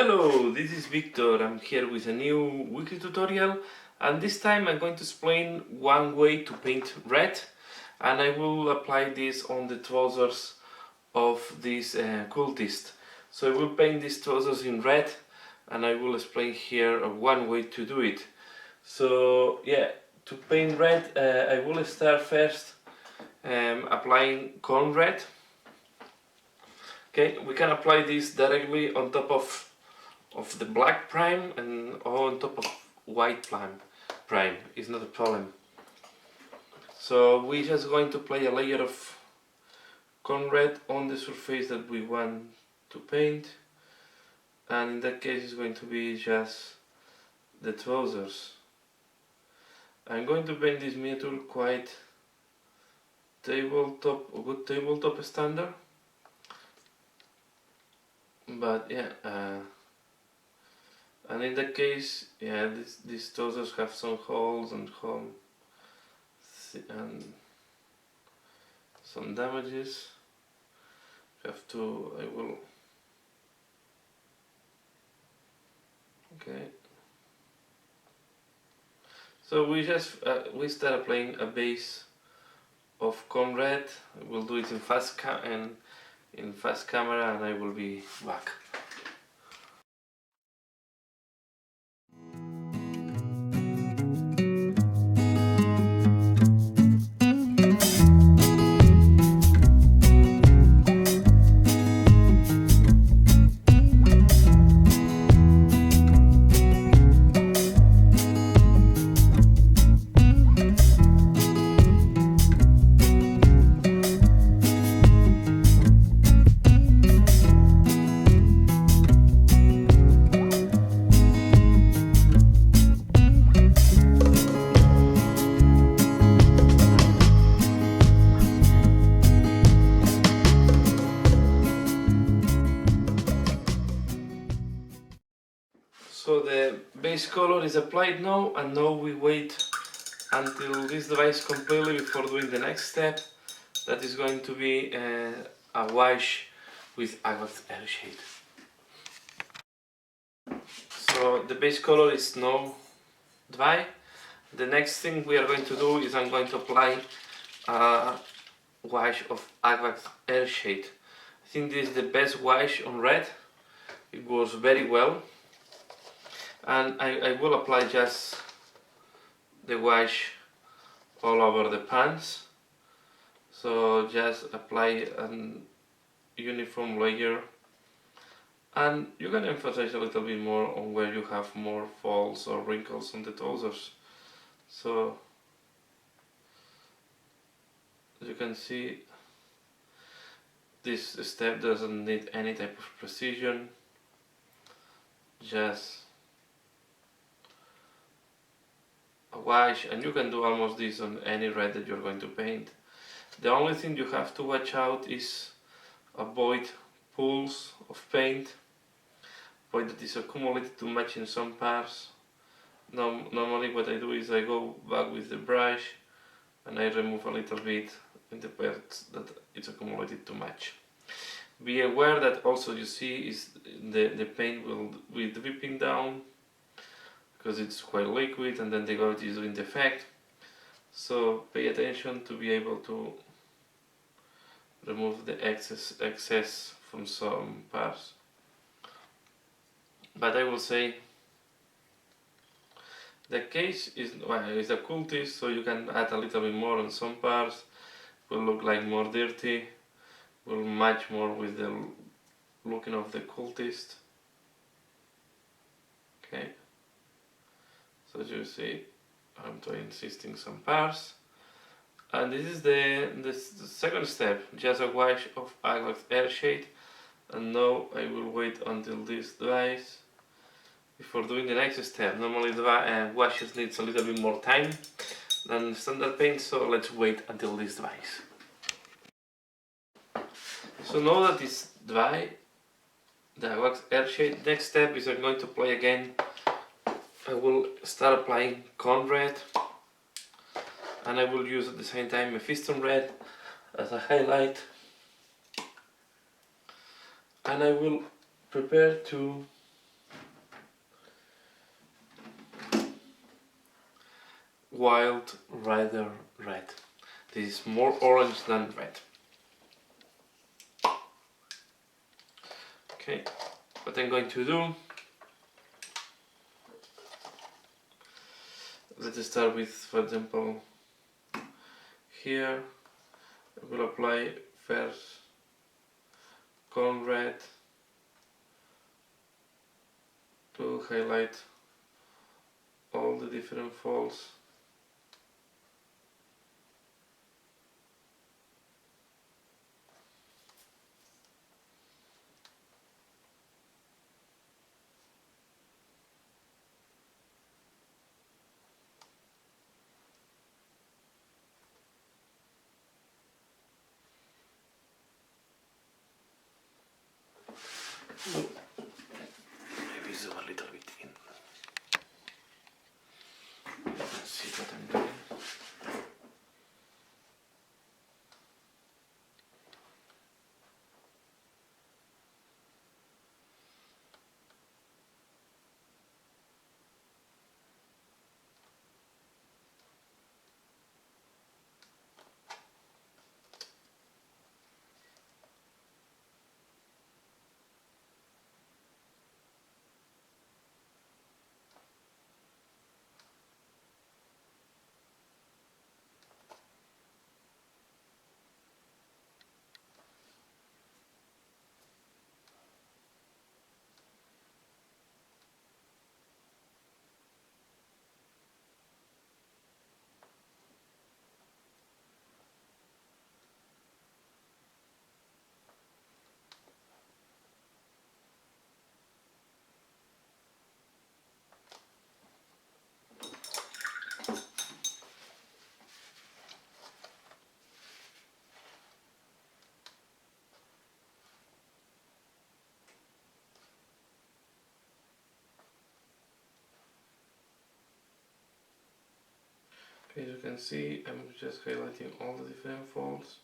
Hello, this is Victor. I'm here with a new weekly tutorial, and this time I'm going to explain one way to paint red, and I will apply this on the trousers of this cultist. So I will paint these trousers in red, and I will explain here one way to do it. So yeah, to paint red, I will start first applying corn red. Okay, we can apply this directly on top of the black prime and on top of white prime. It's not a problem. So we're just going to apply a layer of corn red on the surface that we want to paint, and in that case it's going to be just the trousers. I'm going to paint this miniature quite good tabletop standard, but yeah, and in that case, yeah, these trousers have some holes and some damages. I will. Okay. So we start applying a base of corn red. We'll do it in fast camera, and I will be back. So the base color is applied now, and now we wait until this dries completely before doing the next step. That is going to be a wash with Aqua's air shade. So the base color is now dry. The next thing we are going to do is I'm going to apply a wash of Aqua's air shade. I think this is the best wash on red. It works very well. And I will apply just the wash all over the pants. So just apply an uniform layer, and you can emphasize a little bit more on where you have more folds or wrinkles on the trousers. So as you can see, this step doesn't need any type of precision, just a wash, and you can do almost this on any red that you're going to paint. The only thing you have to watch out is avoid pools of paint, avoid that is accumulated too much in some parts. Normally what I do is I go back with the brush and I remove a little bit in the parts that it's accumulated too much. Be aware that also you see is the paint will be dripping down because it's quite liquid, and then the gravity is doing the effect. So pay attention to be able to remove the excess from some parts. But I will say the case is a cultist, so you can add a little bit more on some parts. Will look like more dirty, will match more with the looking of the cultist. Okay. So as you see, I'm insisting some parts, and this is the second step, just a wash of Aqua's air shade, and now I will wait until this dries before doing the next step. Normally the washes needs a little bit more time than standard paint, so let's wait until this dries. So now that it's dry, the wax air shade, next step is I'm going to apply again. I will start applying corn red, and I will use at the same time Mephiston red as a highlight, and I will prepare to Wild Rider Red. This is more orange than red. Okay, what I'm going to do, let's start with, for example, here I will apply first corn red to highlight all the different folds. Maybe zoom a little bit in. Let's see what I'm doing. Okay, as you can see, I'm just highlighting all the different folds.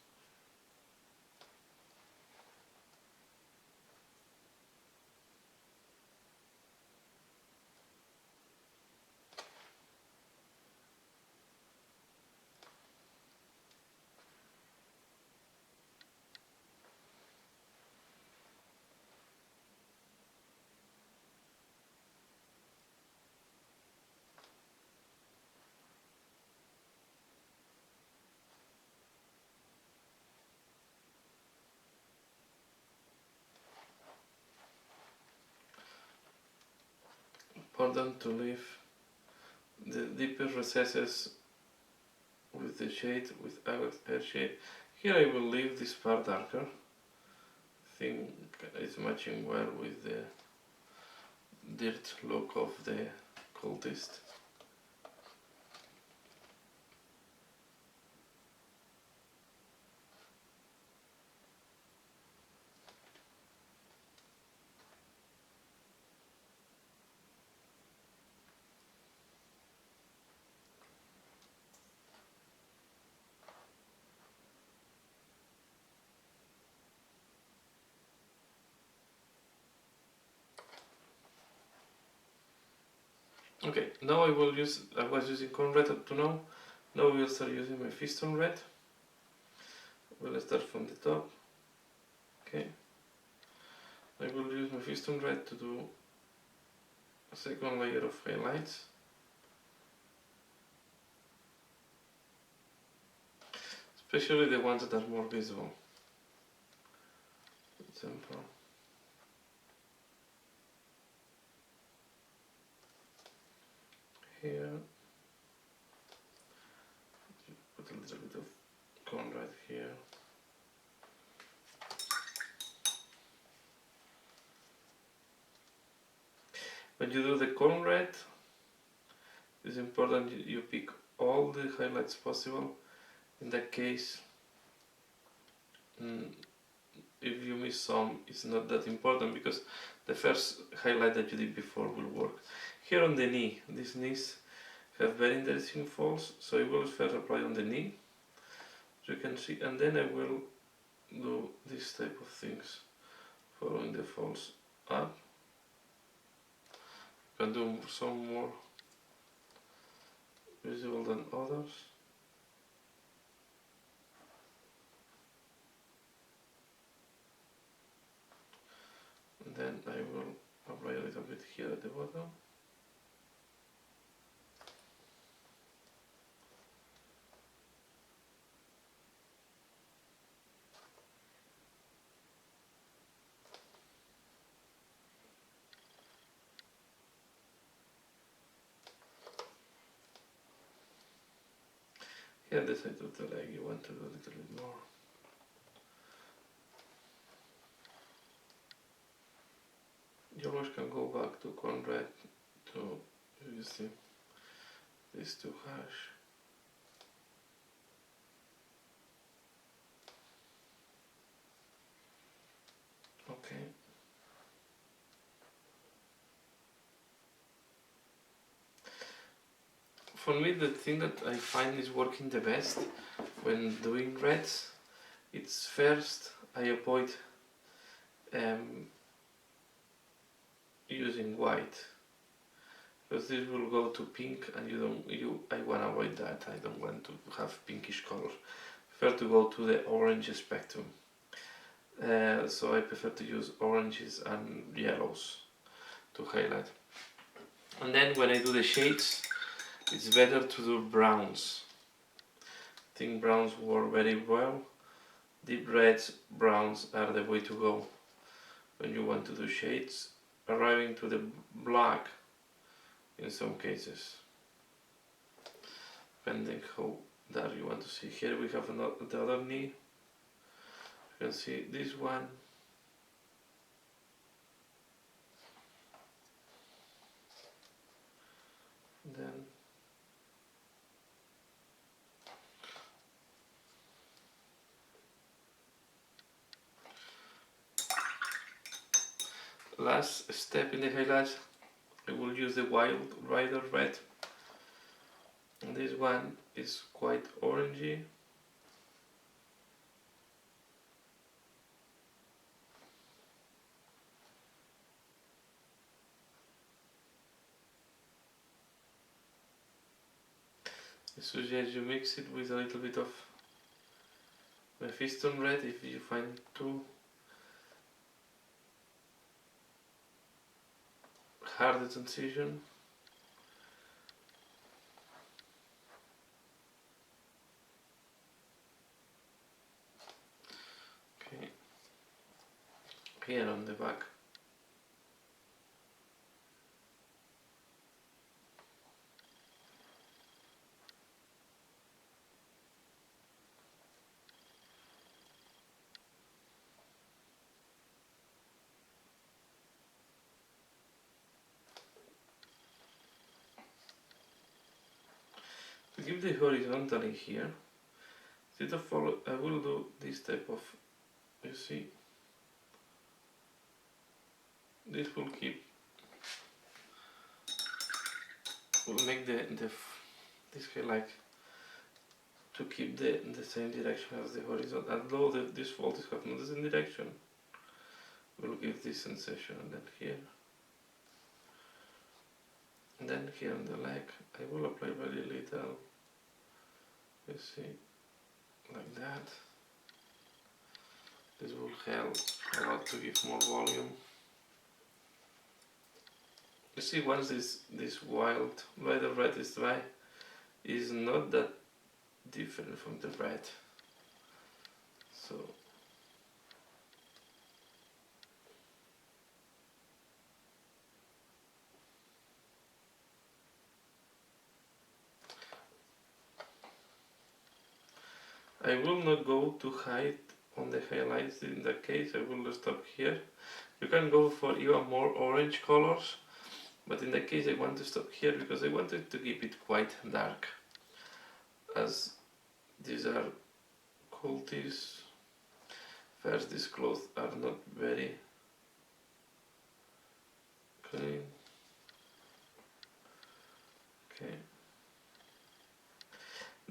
Important to leave the deeper recesses with the shade, with air shade. Here I will leave this part darker. I think it's matching well with the dirt look of the cultist. Okay, now I was using corn red up to now. Now we'll start using my Fiston red. We'll start from the top. Okay. I will use my Fiston red to do a second layer of highlights. Especially the ones that are more visible. For example, here, put a little bit of corn red here. When you do the corn red, it's important you pick all the highlights possible. In that case, if you miss some, it's not that important because the first highlight that you did before will work. Here on the knee, these knees have very interesting folds, so I will first apply on the knee, as you can see, and then I will do this type of things, following the folds up. You can do some more visible than others. And then I will apply a little bit here at the bottom. Here the side of the leg you want to do a little bit more. You always can go back to corn red to, you see, this too harsh. Okay. For me, the thing that I find is working the best when doing reds, it's first I avoid using white, because this will go to pink, and I want to avoid that. I don't want to have pinkish color. I prefer to go to the orange spectrum. So I prefer to use oranges and yellows to highlight. And then when I do the shades, it's better to do browns. I think browns work very well. Deep reds, browns are the way to go when you want to do shades, arriving to the black in some cases, depending how dark you want to see. Here we have the other knee. You can see this one. Then last step in the highlights, I will use the Wild Rider red. And this one is quite orangey. I suggest you mix it with a little bit of Mephiston red if you find too hard the transition. Okay, here on the back. To keep the horizontally here, instead of follow, I will do this type of, you see, this will make this highlight to keep the same direction as the horizon. Although this fold is have not the same direction, will give this sensation. And then here, and then here on the leg, I will apply very little. You see, like that. This will help a lot to give more volume. You see, once this Wild Rider red is dry, is not that different from the red. So I will not go too high on the highlights. In that case, I will stop here. You can go for even more orange colors, but in that case I want to stop here because I wanted to keep it quite dark, as these are cultists. First, these clothes are not very clean. Okay.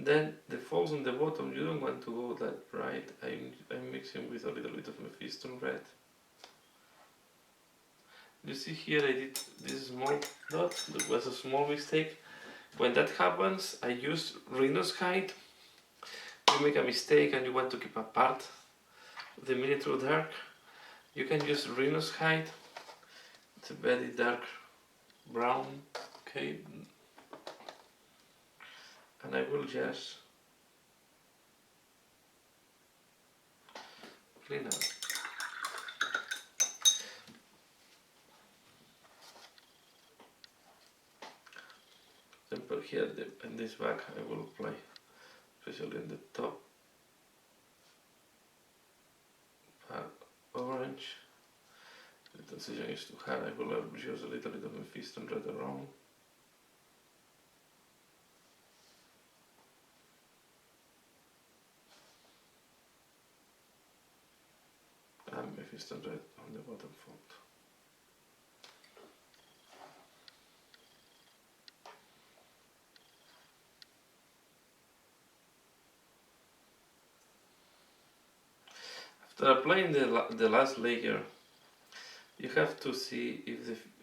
Then the folds on the bottom, you don't want to go that bright. I'm mixing with a little bit of Mephiston red. You see here I did this small dot, that was a small mistake, When that happens, I use Rhino's hide. You make a mistake and you want to keep a part of the miniature dark, you can use Rhino's hide. It's a very dark brown, okay, and I will just clean up. Example here in this bag I will apply, especially in the top part, orange. The transition is too hard. I will use a little bit of Mephiston red around. And Mephiston red on the bottom fold. After applying the last layer, you have to see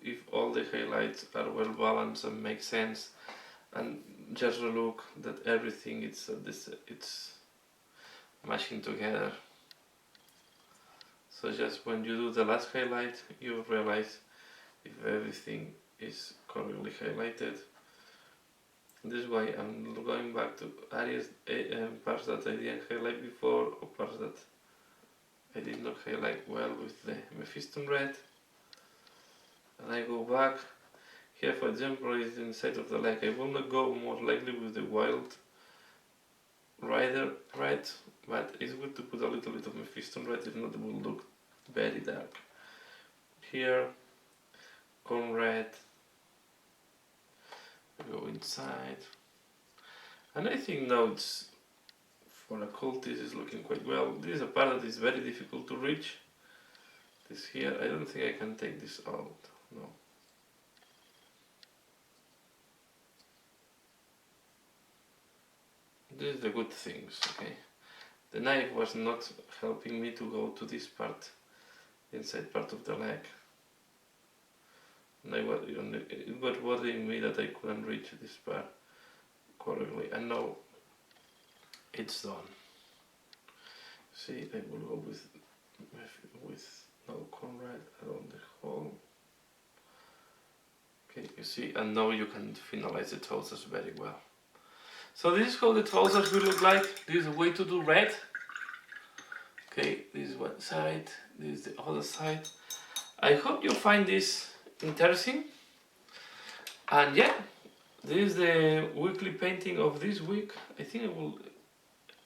if all the highlights are well balanced and make sense, and just look that everything it's mashing together. So just when you do the last highlight, you realize if everything is correctly highlighted. This is why I'm going back to areas, parts that I didn't highlight before, or parts that I did not highlight well with the Mephiston red. And I go back. Here, for example, is inside of the leg. I will not go more likely with the Wild Rider red, but it's good to put a little bit of Mephiston red, if not it will look very dark. Here, corn red. Go inside. And I think now it's, for a cultist, is looking quite well. This is a part that is very difficult to reach. This here, I don't think I can take this out. No. This is the good things, okay? The knife was not helping me to go to this part, inside part of the leg. And it was bothering me that I couldn't reach this part correctly, and now it's done. See, I will go with no corn red around the hole. Okay, you see, and now you can finalize the trousers very well. So this is how the trousers will look like. This is a way to do red. Okay, this is one side, this is the other side. I hope you find this interesting. And yeah, this is the weekly painting of this week. I think I will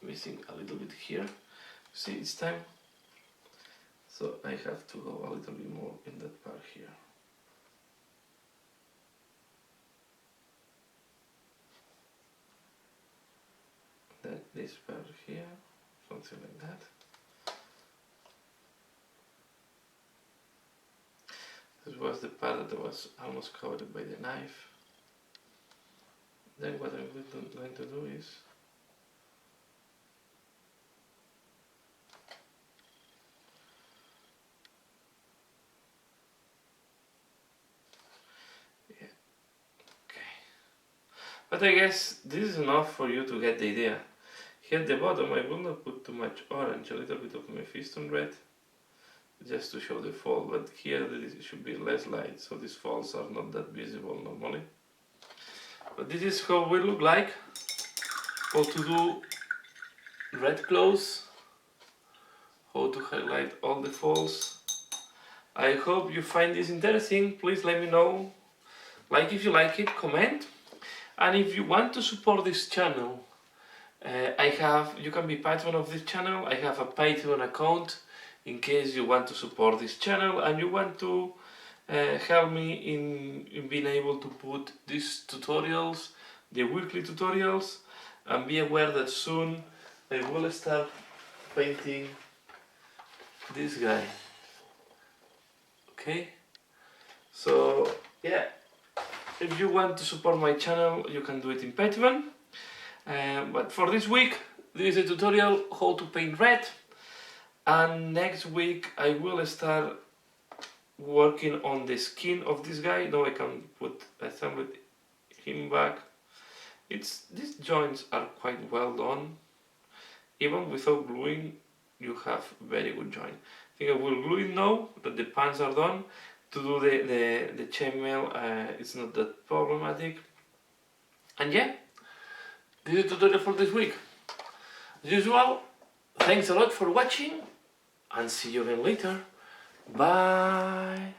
missing a little bit here. See, it's time. So I have to go a little bit more in that part here. Then this part here, something like that. This was the part that was almost covered by the knife. Then what I'm going to do is but I guess this is enough for you to get the idea. Here at the bottom I will not put too much orange, a little bit of Mephiston red, just to show the fold, but here it should be less light, so these folds are not that visible normally. But this is how we look like, how to do red clothes, how to highlight all the folds. I hope you find this interesting. Please let me know, like if you like it, comment. And if you want to support this channel, you can be patron of this channel. I have a Patreon account in case you want to support this channel and you want to help me in being able to put these tutorials, the weekly tutorials, and be aware that soon I will start painting this guy. Okay? So, yeah. If you want to support my channel, you can do it in Patreon. But for this week, this is a tutorial how to paint red. And next week I will start working on the skin of this guy. Now I can put him back. these joints are quite well done. Even without gluing, you have very good joint. I think I will glue it now that the pants are done. To do the chainmail, it's not that problematic. And yeah, this is the tutorial for this week. As usual, thanks a lot for watching and see you again later. Bye.